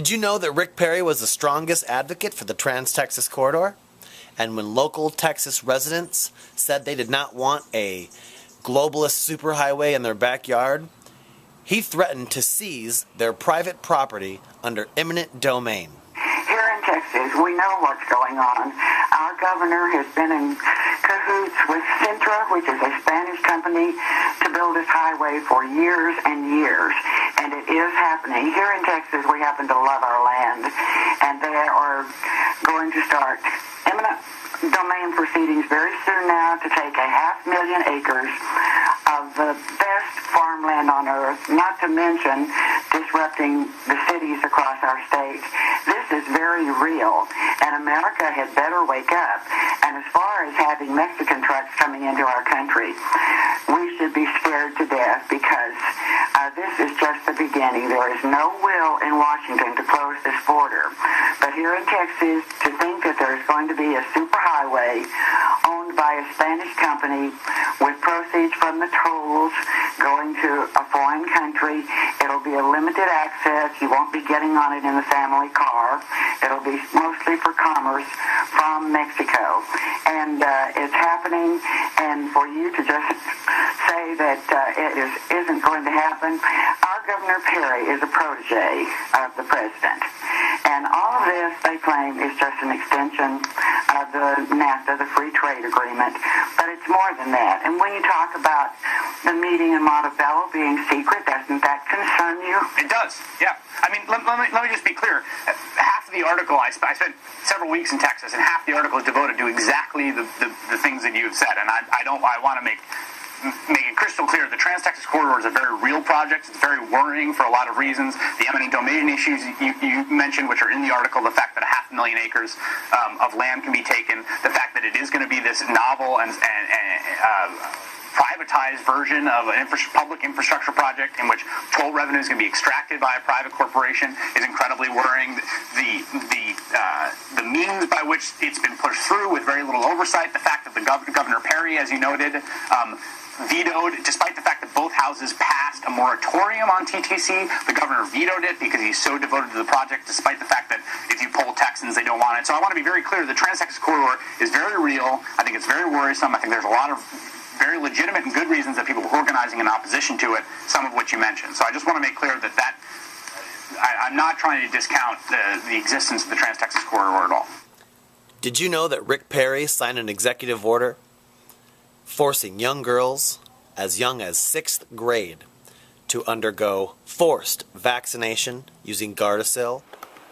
Did you know that Rick Perry was the strongest advocate for the Trans-Texas Corridor? And when local Texas residents said they did not want a globalist superhighway in their backyard, he threatened to seize their private property under eminent domain. Here in Texas, we know what's going on. Our governor has been in cahoots with Sintra, which is a Spanish company, to build this highway for years and years. And it is happening. Here in Texas, we happen to love our land. And they are going to start eminent domain proceedings very soon now to take 500,000 acres of the best farmland on earth, not to mention disrupting the cities across our state. This is very real, and America had better wake up. And as far as having Mexican trucks coming into our country, we should be scared to death because this is just the beginning. There is no will in Washington to close this border. But here in Texas, to think that there's going to be a superhighway owned by a Spanish company with proceeds from the tolls going to a foreign country, it'll be a limited access. You won't be getting on it in the family car. It'll be mostly for commerce from Mexico. And it's happening, and for you to just say that isn't going to happen, our Governor Perry is a protege of the president. And all of this, they claim, is just an extension of the NAFTA, the free trade agreement. But it's more than that. And when you talk about the meeting in Montebello being secret, doesn't that concern you? It does, yeah. I mean, let me just be clear. Half of the article, I spent several weeks in Texas, and half the article is devoted to exactly the things that you have said. And I want to make it crystal clear, the Trans-Texas Corridor is a very real project. It's very worrying for a lot of reasons. The eminent domain issues you mentioned, which are in the article, the fact that 500,000 acres of land can be taken, the fact that it is going to be this novel and privatized version of an public infrastructure project in which toll revenue is going to be extracted by a private corporation is incredibly worrying. The means by which it's been pushed through with very little oversight, the fact that the Governor Perry, as you noted, vetoed, despite the fact that both houses passed a moratorium on TTC, the governor vetoed it because he's so devoted to the project, despite the fact that if you poll Texans, they don't want it. So I want to be very clear, the Trans-Texas Corridor is very real. I think it's very worrisome. I think there's a lot of very legitimate and good reasons that people are organizing in opposition to it, some of which you mentioned. So I just want to make clear that I'm not trying to discount the existence of the Trans-Texas Corridor at all. Did you know that Rick Perry signed an executive order forcing young girls as young as 6th grade to undergo forced vaccination using Gardasil?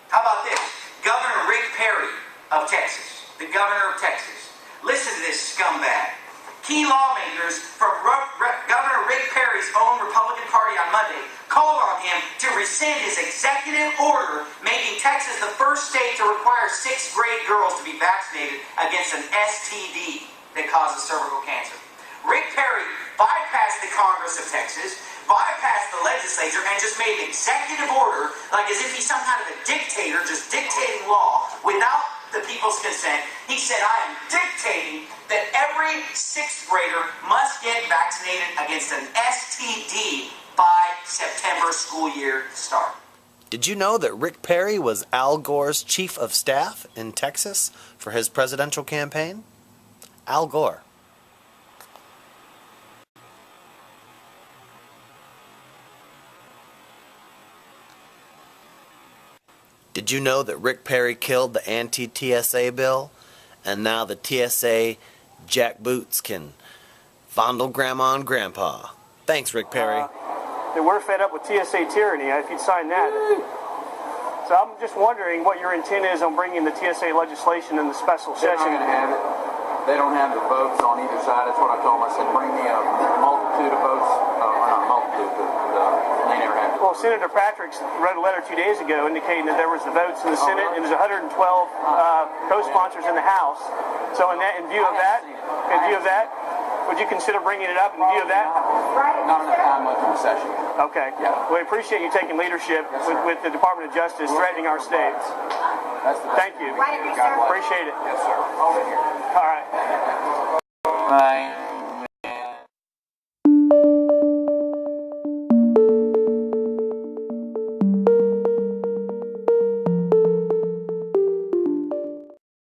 How about this? Governor Rick Perry of Texas, the governor of Texas. Listen to this scumbag. Key lawmakers from Governor Rick Perry's own Republican Party on Monday called on him to rescind his executive order making Texas the first state to require 6th grade girls to be vaccinated against an STD that causes cervical cancer. Rick Perry bypassed the Congress of Texas, bypassed the legislature, and just made an executive order like as if he's some kind of a dictator just dictating law without the people's consent. He said, I am dictating that every 6th grader must get vaccinated against an STD by September school year start. Did you know that Rick Perry was Al Gore's chief of staff in Texas for his presidential campaign? Al Gore. Did you know that Rick Perry killed the anti-TSA bill, and now the TSA jackboots can fondle Grandma and Grandpa? Thanks, Rick Perry. That we're fed up with TSA tyranny, if you'd sign that. So I'm just wondering what your intent is on bringing the TSA legislation in the special session. They're not going to have it. They don't have the votes on either side. That's what I told them. I said, bring me a multitude of votes. Not a multitude, but they never have it. Well, Senator Patrick wrote a letter 2 days ago indicating that there was the votes in the Senate and there's 112 co-sponsors in the House. So in view of that, would you consider bringing it up in view of that? Not enough time left in the session. Okay. Yeah. We appreciate you taking leadership with the Department of Justice threatening our states. That's the Thank you. Appreciate it. Yes, sir. Over here. All right.